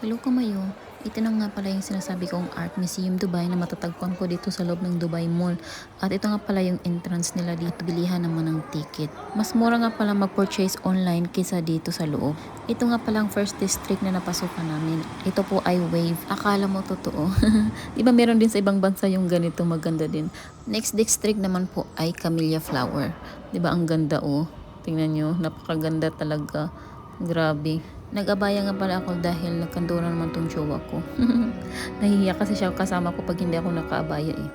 Hello Kamayo, ito na nga pala yung sinasabi kong Art Museum Dubai na matatagpuan ko dito sa loob ng Dubai Mall. At ito nga pala yung entrance nila dito, bilihan naman ng ticket. Mas mura nga pala mag-purchase online kaysa dito sa loob. Ito nga pala ang first district na napasukan namin. Ito po ay Wave. Akala mo totoo. Diba meron din sa ibang bansa yung ganito, maganda din. Next district naman po ay Camellia Flower. Diba ang ganda oh. Tingnan nyo, napakaganda talaga. Grabe. Nag-abaya nga pala ako dahil nagkandura naman tong jowa ko. Nahihiya kasi siya kasama ko pag hindi ako nakaabaya eh.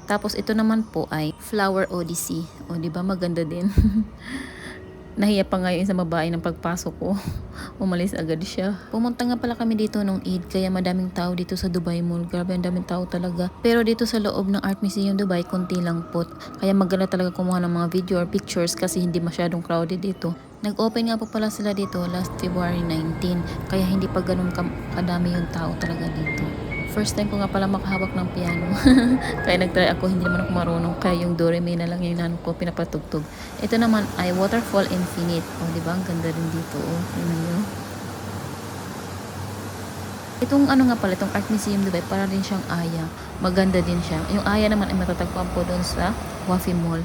Tapos ito naman po ay Flower Odyssey. O di ba maganda din. Nahiya pa nga yung isang babae ng pagpasok ko. Umalis agad siya. Pumunta nga pala kami dito nung Eid kaya madaming tao dito sa Dubai Mall. Grabe ang daming tao talaga. Pero dito sa loob ng Art Museum Dubai, konti lang po. Kaya maganda talaga kumuha ng mga video or pictures kasi hindi masyadong crowded dito. Nag-open nga po pala sila dito last February 19. Kaya hindi pa ganun kadami yung tao talaga dito. First time ko nga pala makahawak ng piano. Kaya nagtry ako, hindi naman ako marunong. Kaya yung do re mi na lang yung nanon ko pinapatugtog. Ito naman ay Waterfall Infinite. O, di ba? Ang ganda rin dito. O, yun nyo. Itong ano nga pala, itong Art Museum Dubai, para rin siyang Aya. Maganda din siya. Yung Aya naman ay matatagpuan po doon sa Wafi Mall.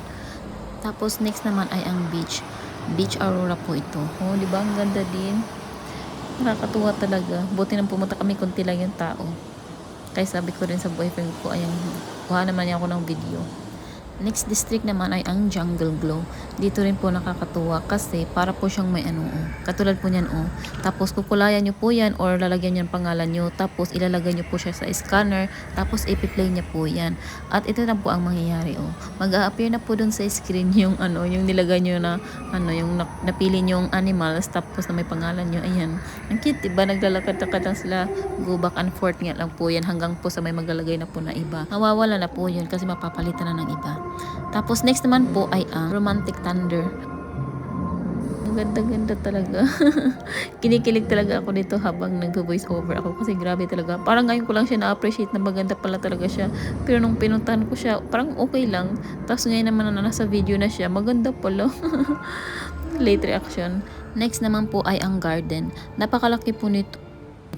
Tapos next naman ay ang beach. Beach Aurora po ito. O, di ba? Ang ganda din. Nakakatuwa talaga. Buti nang pumunta kami, konti lang yung tao. Kaya sabi ko rin sa boyfriend ko, ayan, kuha naman niya ako ng video. Next district naman ay ang Jungle Glow. Dito rin po nakakatuwa kasi para po siyang may ano, katulad po niyan Tapos kukulayan niyo po yan or lalagyan niyo ang pangalan niyo. Tapos ilalagay niyo po siya sa scanner. Tapos ipi-play niya po yan. At ito na po ang mangyayari Mag-a-appear na po dun sa screen yung yung nilagay niyo na yung napili niyo yung animals tapos na may pangalan niyo. Ayan. Ang cute, diba? Naglalakad-lakad lang sila. Go back and forth nga lang po yan hanggang po sa may maglalagay na po na iba. Mawawala na po yun kasi mapapalitan na ng iba. Tapos next naman po ay ang Romantic Thunder. Ang ganda-ganda talaga. Kinikilig talaga ako dito habang nagvo-voice over ako kasi grabe talaga. Parang ngayon ko lang siya na-appreciate na maganda pala talaga siya. Pero nung pinuntahan ko siya, parang okay lang. Tapos ngayon naman na nasa video na siya, maganda pala. Late reaction. Next naman po ay ang garden. Napakalaki po nito.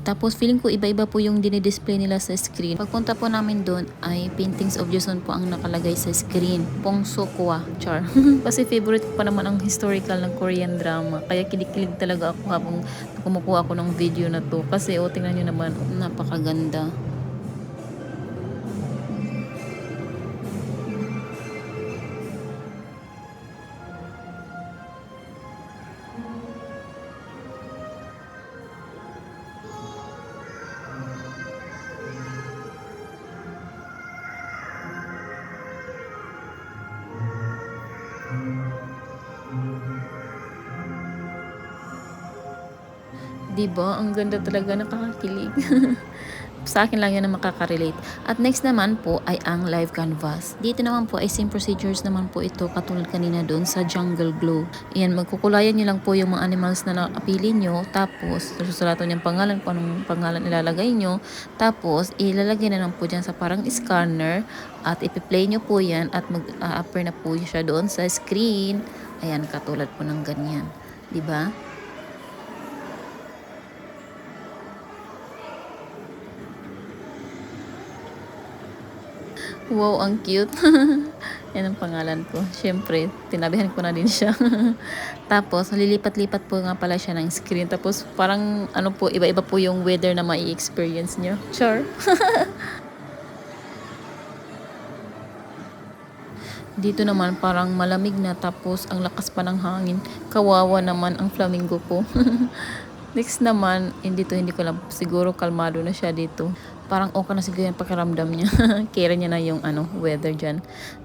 Tapos feeling ko iba-iba po yung dinidisplay nila sa screen. Pagpunta po namin doon ay paintings of Joseon po ang nakalagay sa screen. Pongsokwa, char. Kasi favorite ko pa naman ang historical ng Korean drama. Kaya kinikilig talaga ako habang kumukuha ako ng video na to. Kasi tingnan nyo naman, napakaganda. Diba? Ang ganda talaga, nakakakilig. Sa akin lang yan na makaka-relate. At next naman po ay ang live canvas. Dito naman po ay same procedures naman po ito katulad kanina doon sa Jungle Glow. Ayan, magkukulayan nyo lang po yung mga animals na napili nyo. Tapos, susulatan yung pangalan, kung anong pangalan ilalagay nyo. Tapos, ilalagay na lang po dyan sa parang scanner. At ipi-play nyo po yan at mag-appear na po siya doon sa screen. Ayan, katulad po ng ganyan. Diba? Wow, ang cute. Yan ang pangalan ko. Siyempre, tinabihan ko na din siya. Tapos, lilipat-lipat po nga pala siya ng screen. Tapos, parang, iba-iba po yung weather na mai-experience nyo. Sure. Dito naman, parang malamig na. Tapos, ang lakas pa ng hangin. Kawawa naman ang flamingo ko. Next naman, hindi ko lang siguro kalmado na siya dito. Parang okay na siguro yung pakiramdam niya. Kera niya na yung weather dyan.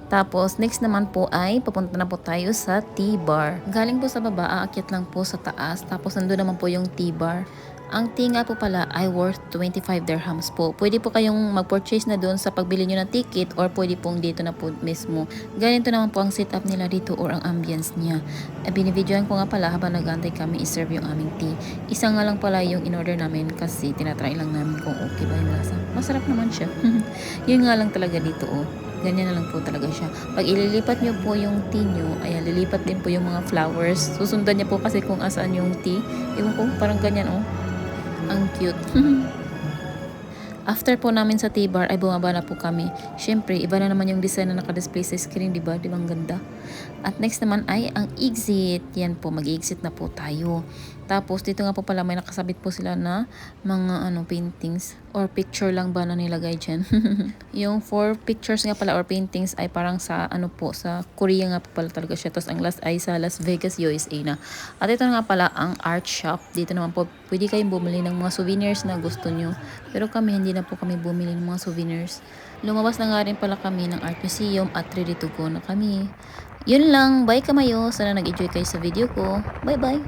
Tapos, next naman po ay papunta na po tayo sa T-bar. Galing po sa baba, aakyat lang po sa taas. Tapos, nandun naman po yung T-bar. Ang tea nga po pala ay worth 25 dirhams po. Pwede po kayong mag-purchase na doon sa pagbili nyo ng ticket or pwede pong dito na po mismo. Ganito naman po ang setup nila dito or ang ambience niya. Binibidyoan ko nga pala habang nag-aantay kami iserve yung aming tea. Isa nga lang pala yung in-order namin kasi tinatry lang namin kung okay ba yung lasa. Masarap naman siya. Yun nga lang talaga dito Ganyan na lang po talaga siya. Pag ililipat nyo po yung tea nyo, ayan, lilipat din po yung mga flowers. Susundan niya po kasi kung asaan yung tea. Ewan ko, parang ganyan Ang cute. After po namin sa T-bar ay bumaba na po kami. Syempre, iba na naman yung design na naka-display sa screen, di ba? Di ba ang ganda? At next naman ay ang exit. Yan po, mag-exit na po tayo. Tapos, dito nga po pala may nakasabit po sila na mga paintings or picture lang ba na nilagay dyan. Yung 4 pictures nga pala or paintings ay parang sa sa Korea nga po pala talaga siya. Tapos, ang last ay sa Las Vegas, USA na. At ito nga pala ang art shop. Dito naman po, pwede kayong bumili ng mga souvenirs na gusto nyo. Pero kami, hindi na po kami bumili ng mga souvenirs. Lumabas na nga rin pala kami ng art museum at ready to go na kami. Yun lang, bye kamayo. Sana nag-enjoy kayo sa video ko. Bye bye!